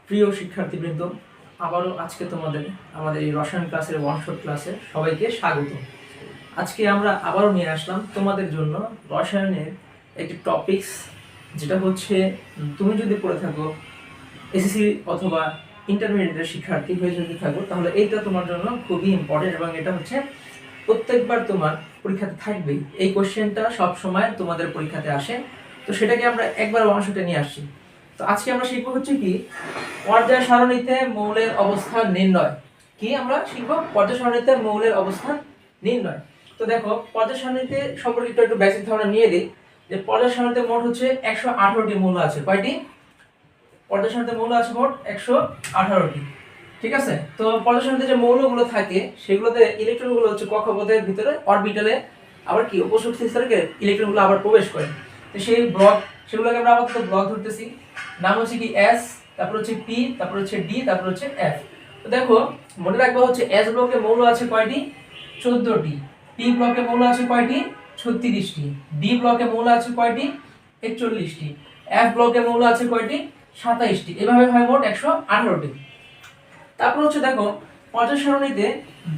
প্রিয় শিক্ষার্থীবৃন্দ, আবারও আজকে আমাদের এই রসায়ন ক্লাসের ওয়ান শট ক্লাসে সবাইকে স্বাগত। আজকে আমরা আবারও নিয়ে আসলাম তোমাদের জন্য রসায়নের একটি টপিকস, যেটা হচ্ছে তুমি যদি পড়ে থাকো এসএসসি অথবা ইন্টারমিডিয়েটের শিক্ষার্থী হয়ে যদি থাকো, তাহলে এইটা তোমার জন্য খুবই ইম্পর্টেন্ট এবং এটা হচ্ছে প্রত্যেকবার তোমার পরীক্ষাতে থাকবেই। এই কোশ্চেনটা সবসময় তোমাদের পরীক্ষাতে আসে, তো সেটাকে আমরা একবার ওয়ান শটে নিয়ে আসছি। তো আজকে আমরা শিখবো হচ্ছে কি পর্যায় সারণীতে মৌলের অবস্থান নির্ণয়। কি আমরা শিখবো? পর্যায় সারণীতে মৌলের অবস্থান নির্ণয়। তো দেখো, পর্যায় সারণীতে সম্পর্কে একটু বেসিক ধারণা নিয়ে দিই যে পর্যায় সারণীতে মোট হচ্ছে 118টি মৌল আছে। কয়টি? পর্যায় সারণীতে মৌল আছে মোট 118টি। ঠিক আছে? তো পর্যায় সারণীতে যে মৌলগুলো থাকে সেগুলোতে ইলেকট্রনগুলো হচ্ছে কক্ষপথের ভিতরে অরবিটালে আবার কি উপশক্তি স্তরে ইলেকট্রনগুলো আবার প্রবেশ করে। তো সেই ব্লক, সেগুলোকে আমরা আপাতত ব্লক ধরতেছি। নাম হচ্ছে কি এস, তারপর হচ্ছে পি, তারপর হচ্ছে ডি, তারপর হচ্ছে এফ। তো দেখো, মনে রাখবা হচ্ছে এস ব্লকে মৌল আছে কয়টি? 14টি। পি ব্লকে মৌল আছে কয়টি? 36টি। ডি ব্লকে মৌল আছে কয়টি? 41টি। এফ ব্লকে মৌল আছে কয়টি? 27টি। এভাবে হয় মোট 118টি। তারপর হচ্ছে দেখো, পর্যায় সারণীতে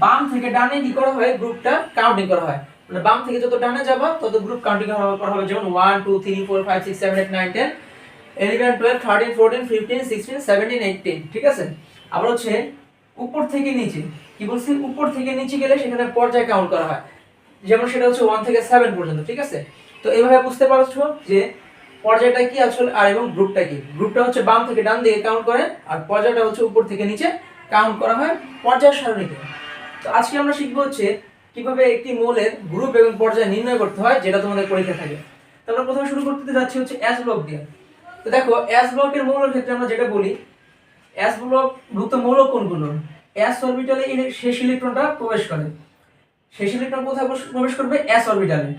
বাম থেকে ডানে কি করা হয়? গ্রুপটা কাউন্টিং করা হয়। মানে বাম থেকে যত ডানে যাবা তত গ্রুপ কাউন্টিং করা হবে। যেমন 1 2 3 4 5 6 7 8 9 10 11 12 13 14 15 16 17 18। ঠিক আছে? আবার হচ্ছে উপর থেকে নিচে, কি বলছি? উপর থেকে নিচে গেলে সেখানে পর্যায় কাউন্ট করা হয়। যেমন সেটা হচ্ছে 1 থেকে 7 পর্যন্ত। ঠিক আছে? তো এইভাবে বুঝতে পারছো যে পর্যায়টা কি আসলে আর এবং গ্রুপটা কি। গ্রুপটা হচ্ছে বাম থেকে ডান দিকে কাউন্ট করে, আর পর্যায়টা হচ্ছে উপর থেকে নিচে কাউন্ট করা হয় পর্যায় সারণীতে। তো আজকে আমরা শিখবো হচ্ছে কিভাবে একটি মৌলের গ্রুপ এবং পর্যায় নির্ণয় করতে হয়, যেটা তোমাদের পরীক্ষা থাকে। তো আমরা প্রথমে শুরু করতে যাচ্ছি হচ্ছে এস ব্লক দিয়ে। তো দেখো, এস ব্লকের মৌলের ক্ষেত্রে আমরা যেটা বলি, এস ব্লক ভুক্ত মৌল কোনগুলো? এস অরবিটালে শেষ ইলেকট্রনটা প্রবেশ করে। শেষ ইলেকট্রন কোথায় প্রবেশ করবে? এস অরবিটালে।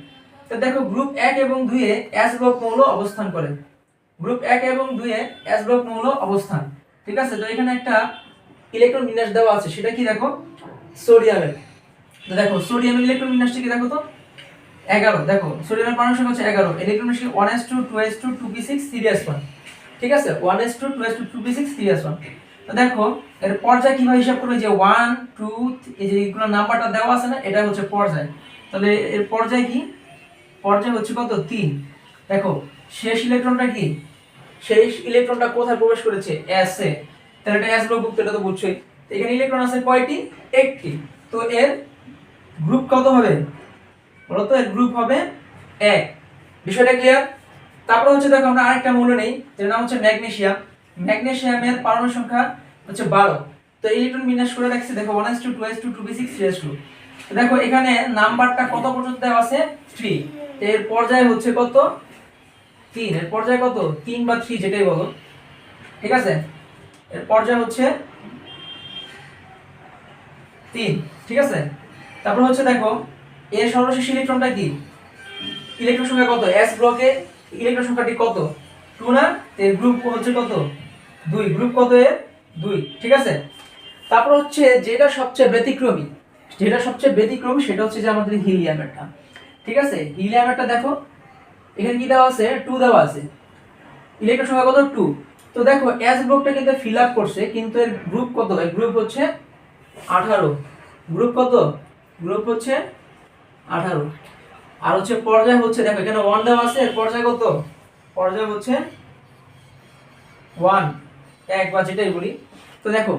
তো দেখো, গ্রুপ 1 এবং 2 এ এস ব্লক মৌল অবস্থান করে। গ্রুপ 1 এবং 2 এ এস ব্লক মৌল অবস্থান। ঠিক আছে? তো এখানে একটা ইলেকট্রন বিন্যাস দেওয়া আছে, সেটা কি দেখো? সোডিয়ামের। তো দেখো, সোডিয়ামের ইলেকট্রন বিন্যাসটা কি দেখো তো? 11। দেখো, সোডিয়ামের পারমাণবিক সংখ্যা হচ্ছে 11। ইলেকট্রন বিন্যাস 1s2 2s2 2p6 3s1। ঠিক আছে? 1s2 2s2 2p6 3s1। তো দেখো, এর পর্যায় কিভাবে হিসাব করবে? যে 1 2 এই যে এগুলো নাম্বারটা দেওয়া আছে না, এটা হচ্ছে পর্যায়। তাহলে এর পর্যায় কি? পর্যায় হচ্ছে কত? 3। দেখো, শেষ ইলেকট্রনটা কি? শেষ ইলেকট্রনটা কোথায় প্রবেশ করেছে? S A. তাহলে এটা এস গ্রুপ, এটা তো বুঝছোই। তো এখানে ইলেকট্রন আছে কয়টি? 1টি। তো এর গ্রুপ কত হবে বলো তো? এর গ্রুপ হবে 1। বিষয়টা ক্লিয়ার? তারপর হচ্ছে দেখো, আমরা আরেকটা মৌল নেই, যার নাম হচ্ছে ম্যাগনেসিয়াম। ম্যাগনেসিয়ামের পারমাণবিক সংখ্যা হচ্ছে 12। তো ইলেকট্রন বিন্যাস করে রাখছি দেখো, 1s2 2s2 2p6 3s2। তো দেখো, এখানে নাম্বারটা কত পর্যন্ত দেওয়া আছে? 3। এর পর্যায় হচ্ছে কত? 3। এর পর্যায় কত? 3 বা 3 যেটাই বলো। ঠিক আছে? এর পর্যায় হচ্ছে 3। ঠিক আছে? তারপর হচ্ছে দেখো, এর সর্বশেষ ইলেকট্রনটা কি? ইলেকট্রন সংখ্যা কত? এস ব্লকে ইলেকট্রন সংখ্যাটি কত? 2 না? এর গ্রুপ হচ্ছে কত? 2। গ্রুপ কত এর? 2। ঠিক আছে? তারপর হচ্ছে যেটা সবচেয়ে ব্যতিক্রমী, সেটা হচ্ছে যে আমাদের হিলিয়ামেরটা। ঠিক আছে? হিলিয়ামেরটা দেখো, এখানে কি দেওয়া আছে? 2 দেওয়া আছে। ইলেকট্রন সংখ্যা কত? 2। তো দেখো, এস গ্রুপটা কিন্তু ফিল আপ করছে, কিন্তু এর গ্রুপ কত? এর গ্রুপ হচ্ছে 18। গ্রুপ কত? গ্রুপ হচ্ছে 18। আর হচ্ছে পর্যায় হচ্ছে, দেখো এখানে 1 দেওয়া আছে, এর পর্যায় কত? পর্যায় হচ্ছে 1, 1 বা যেটাই বলি। তো দেখো,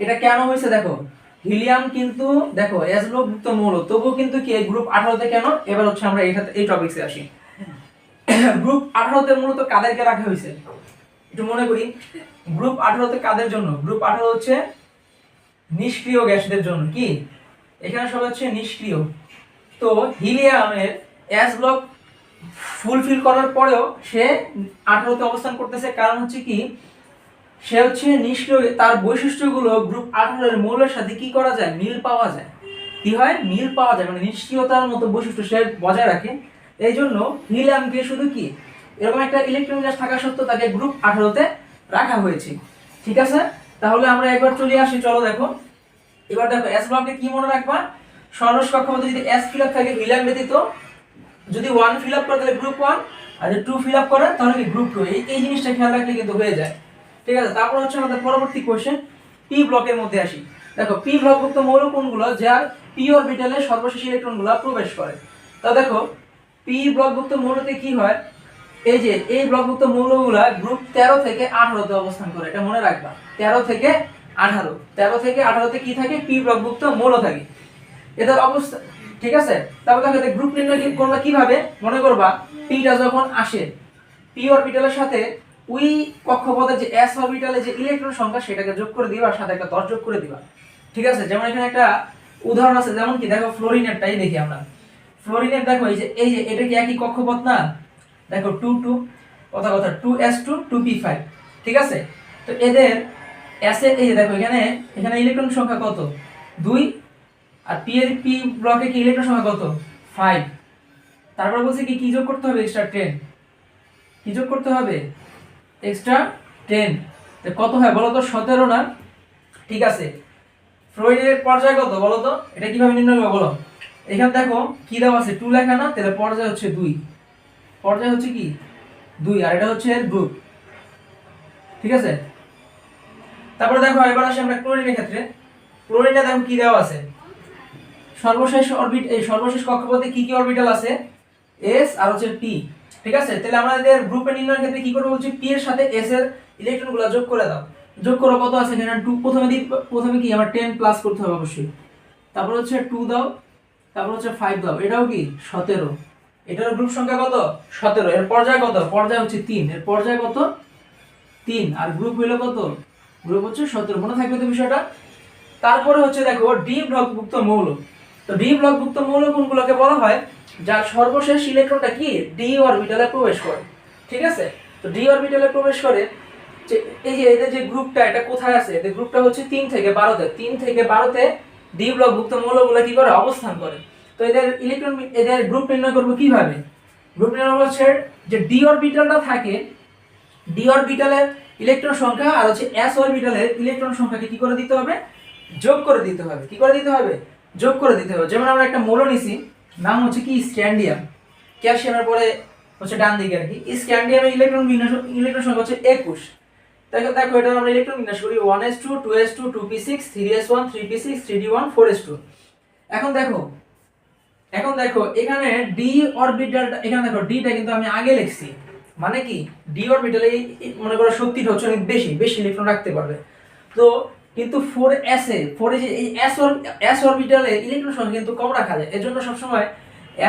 এটা কেন হয়েছে? দেখো, হিলিয়াম কিন্তু দেখো এস গ্রুপ যুক্ত মৌল, তবুও কিন্তু কি এই গ্রুপ 18 তে কেন? এবার হচ্ছে আমরা এই টপিকসে আসি। গ্রুপ 18 তে মূলত কাদেরকে রাখা হয়েছে একটু মনে করি। গ্রুপ 18 তে কাদের জন্য? গ্রুপ 18 হচ্ছে নিষ্ক্রিয় গ্যাসদের জন্য। কি? এখানে সব হচ্ছে নিষ্ক্রিয়। তো হিলিয়ামের এস ব্লক ফুলফিল করার পরেও সে 18তে অবস্থান করতেছে, কারণ হচ্ছে কি সে হচ্ছে নিষ্ক্রিয়। তার বৈশিষ্ট্যগুলো গ্রুপ 18 এর মৌলের সাথে কি করা যায়? মিল পাওয়া যায়। কি হয়? মিল পাওয়া যায়, মানে নিষ্ক্রিয়তার মতো বৈশিষ্ট্য সে বজায় রাখে। এই জন্য হিলিয়ামকে শুধু কি এরকম একটা ইলেকট্রন বিন্যাস থাকা সত্ত্বেও তাকে গ্রুপ 18তে রাখা হয়েছে। ঠিক আছে? তাহলে আমরা একবার চলে আসি, চলো দেখো। এবার দেখো, এস ব্লকে কি মনে রাখবা? সর্বশেষ কক্ষপথে যদি এস ফিল আপ থাকে হিলিয়াম ব্যতীত, যদি 1 ফিল আপ করে তাহলে গ্রুপ 1, আর যদি 2 ফিল আপ করে তাহলে কি গ্রুপ 2। এই জিনিসটা খেয়াল রাখলে কিন্তু হয়ে যায়। ঠিক আছে, তারপর হচ্ছে আমাদের পরবর্তী কোশ্চেন পি ব্লকের মধ্যে আসি। দেখো পি ব্লকভুক্ত মৌল কোনগুলো যার পি অরবিটালে সর্বশেষ ইলেকট্রনগুলো প্রবেশ করে। তা দেখো পি ব্লকভুক্ত মৌলতে কি হয়, এই যে এই ব্লকভুক্ত মৌলগুলা গ্রুপ 13 থেকে 18 তে অবস্থান করে, এটা মনে রাখবা। 13 থেকে 18 তে কি থাকে, পি ব্লকভুক্ত মৌল থাকে এদের অবস্থা। ঠিক আছে, তারপর দেখো গ্রুপ নির্ণয় করবা কিভাবে, মনে করবা পিটা যখন আসে পি অরবিটালের সাথে ওই কক্ষপথের যে এস অরবিটালে যে ইলেকট্রন সংখ্যা সেটাকে যোগ করে দিবা, আর সাথে একটা 10 যোগ করে দিবা। ঠিক আছে, যেমন এখানে একটা উদাহরণ আছে, যেমন কি দেখো ফ্লোরিনেরটাই দেখি আমরা। ফ্লোরিনের দেখো এই যে এটা কি একই কক্ষপথ না, দেখো 2 কথা 2s2 2p5। ঠিক আছে, তো এদের এস এর এই যে দেখো এখানে ইলেকট্রন সংখ্যা কত 2, আর পি এর পি ব্লকে কি ইলেকট্রন সংখ্যা কত 5। তারপর বলছে কি যোগ করতে হবে এক্সট্রা 10, কি যোগ করতে হবে এক্সট্রা 10, তো কত হয় বলো তো 17 না। ঠিক আছে, ফ্লোরিনের পর্যায় কত বলো তো, এটা কিভাবে নির্ণয় করব বলো। এখানে দেখো কি দেওয়া আছে 2 লেখা না, তাহলে পর্যায় হচ্ছে 2, পর্যায় হচ্ছে কি 2, আর এটা হচ্ছে গ্রুপ। ঠিক আছে, তারপরে দেখো এবার আসি আমরা ক্লোরিনের ক্ষেত্রে। ক্লোরিনে দেখো কি দেওয়া আছে, সর্বশেষ কক্ষপথে কি কি অরবিটাল আছে, এস আর হচ্ছে পি। ঠিক আছে, তাহলে আমাদের গ্রুপে নির্ণয়ের ক্ষেত্রে কি করব বলছি, পি এর সাথে এস এর ইলেকট্রনগুলো যোগ করে দাও। যোগ করো কত আছে এখানে 2, প্রথমে কি আমার 10 প্লাস করতে হবে অবশ্যই, তারপর হচ্ছে 2 দাও, তারপর হচ্ছে 5 দাও, এটাও কি 17। এটার গ্রুপ সংখ্যা কত 17। এর পর্যায় কত, পর্যায় হচ্ছে 3, এর পর্যায় কত 3, আর গ্রুপ হলো কত, গ্রুপ হচ্ছে 17। মনে থাকবে তো বিষয়টা। তারপরে হচ্ছে দেখো ডি ব্লকভুক্ত মৌল। তো ডি ব্লকভুক্ত মৌল কোনগুলোকে বলা হয়, যার সর্বশেষ ইলেকট্রনটা কি ডি অরবিটালে প্রবেশ করে। ঠিক আছে, তো ডি অরবিটালে প্রবেশ করে যে এই যে এদের যে গ্রুপটা এটা কোথায় আছে, এদের গ্রুপটা হচ্ছে 3 থেকে 12 তে। 3 থেকে 12 তে ডি ব্লকভুক্ত মৌলগুলো কি করে অবস্থান করে। তো এদের গ্রুপ নির্ণয় করব কিভাবে, গ্রুপ নির্ণয় হচ্ছে যে ডি অরবিটালটা থাকে, ডি অরবিটালের ইলেকট্রন সংখ্যা আর হচ্ছে এস অরবিটালের ইলেকট্রন সংখ্যাকে কি করে দিতে হবে, যোগ করে দিতে হবে। কি করে দিতে হবে, যোগ করে দিতে হবে। যেমন আমরা একটা মৌল নিছি, নাম হচ্ছে কি স্ক্যান্ডিয়াম, ক্যালসিয়ামের পরে হচ্ছে ডান দিকে আর কি। স্ক্যান্ডিয়ামের ইলেকট্রন সংখ্যা হচ্ছে 21। দেখো এটা আমরা ইলেকট্রন বিন্যাস করি 1s2 2s2 2p6 3s1 3p6 3d1 4s2। এখন দেখো এখানে ডি অরবিটালটা, এখানে দেখো ডিটা কিন্তু আমি আগে লিখছি, মানে কি ডি অরবিটালে মনে করো শক্তিটা হচ্ছে অনেক বেশি ইলেকট্রন রাখতে পারবে। তো কিন্তু 4s এ যে এই s অরবিটালে ইলেকট্রন সংখ্যা কিন্তু কম রাখা যায়। এজন্য সব সময়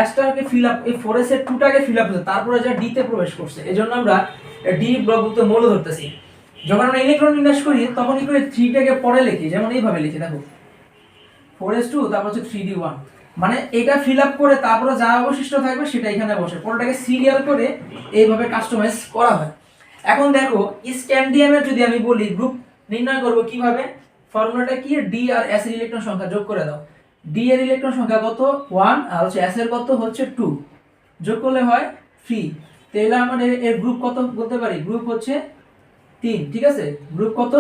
sটাকে ফিল আপ, এই 4s এর 2টাকে ফিল আপ করতে, তারপরে যা d তে প্রবেশ করছে, এজন্য আমরা ডি ব্লকভুক্ত মৌল ধরতেছি। যখন আমরা ইলেকট্রন বিন্যাস করি তখন কি করে 3টাকে পরে লিখি, যেমন এইভাবে লিখি দেখো 4s2 তারপর হচ্ছে 3d1, মানে এটা ফিল আপ করে তারপরে যা অবশিষ্ট থাকবে সেটা এখানে বসে, পুরোটাকে সিরিয়াল করে এইভাবে কাস্টমাইজ করা হয়। এখন দেখো স্ক্যান্ডিয়ামের যদি আমি বলি গ্রুপ নির্ণয় করব কিভাবে, ফর্মুলাটা কি, ডি আর এস এর ইলেকট্রন সংখ্যা যোগ করে দাও। ডি এর ইলেকট্রন সংখ্যা কত 1, আর হচ্ছে এস এর কত হচ্ছে 2, যোগ করলে হয় 3। তাহলে আমাদের এর গ্রুপ কত বলতে পারি, গ্রুপ হচ্ছে 3। ঠিক আছে, গ্রুপ কত,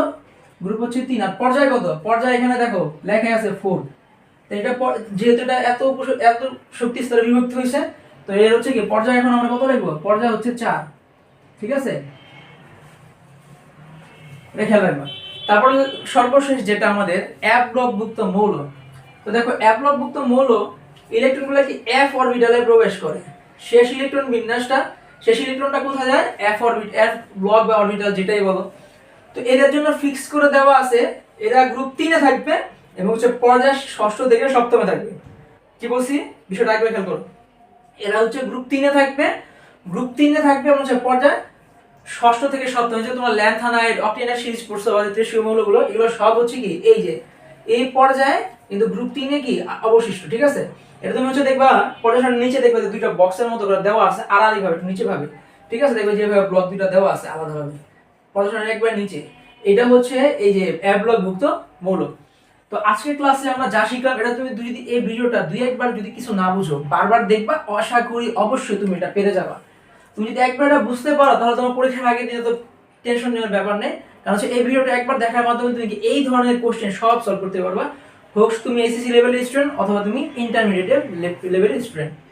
গ্রুপ হচ্ছে 3। আর পর্যায় কত, পর্যায় এখানে দেখো লেখা আছে 4। তো এটা যেহেতু এটা এত শক্তি স্তরে বিভক্ত হয়েছে, তো এর হচ্ছে কি পর্যায় এখন আমরা কত লিখবো, পর্যায় হচ্ছে 4। ঠিক আছে, এটা খেয়াল রাখবা। তারপরে সর্বশেষ যেটা আমাদের এফ ব্লকভুক্ত মৌল। তো দেখো এফ ব্লকভুক্ত মৌল ইলেকট্রনগুলো কি এফ অরবিটালে প্রবেশ করে। শেষ ইলেকট্রনটা কোথায় যায়, এফ ব্লক বা অরবিটাল যেটাই বলো। তো এদের জন্য ফিক্স করে দেওয়া আছে, এরা গ্রুপ 3 এ থাকবে এবং হচ্ছে পর্যায় ষষ্ঠ থেকে সপ্তমে থাকবে। কি বলছি বিষয়টা একবার খেয়াল করো, এরা হচ্ছে গ্রুপ 3 এ থাকবে, এবং হচ্ছে পর্যায় ষষ্ঠ থেকে সপ্তম। যে তোমরা ল্যান্থানাইড অক্টেনাইড সিরিজ পড়ছো বা ত্রিশীয় মৌলগুলো, এগুলো সব হচ্ছে কি এই যে এই পর্যায়ে কিন্তু গ্রুপ 3 এ কি অবশিষ্ট। ঠিক আছে, এটা তুমি হচ্ছে দেখবা পর্যায়ের নিচে দেখবে যে দুইটা বক্সের মতো করে দেওয়া আছে আড়াআড়ি ভাবে নিচে ভাবে। ঠিক আছে, দেখবে যেভাবে ব্লক দুইটা দেওয়া আছে আলাদাভাবে পর্যায়ের একবার নিচে, এটা হচ্ছে এই যে এ ব্লকভুক্ত মৌল। তো আজকের ক্লাসে আমরা যা শিখলাম, এটা তুমি যদি এই ভিডিওটা দুই একবার যদি কিছু না বুঝো বারবার দেখবা, আশা করি অবশ্যই তুমি এটা পেরে যাবা। তুমি যদি একবার এটা বুঝতে পারো তাহলে তোমার পরীক্ষার আগে দিনে তো টেনশন নেওয়ার ব্যাপার নেই, কারণ হচ্ছে এই ভিডিওটা একবার দেখার মাধ্যমে তুমি এই ধরনের কোশ্চেন সব সলভ করতে পারবা, হোক তুমি এসএসসি লেভেলের স্টুডেন্ট অথবা তুমি ইন্টারমিডিয়েট লেভেলের স্টুডেন্ট।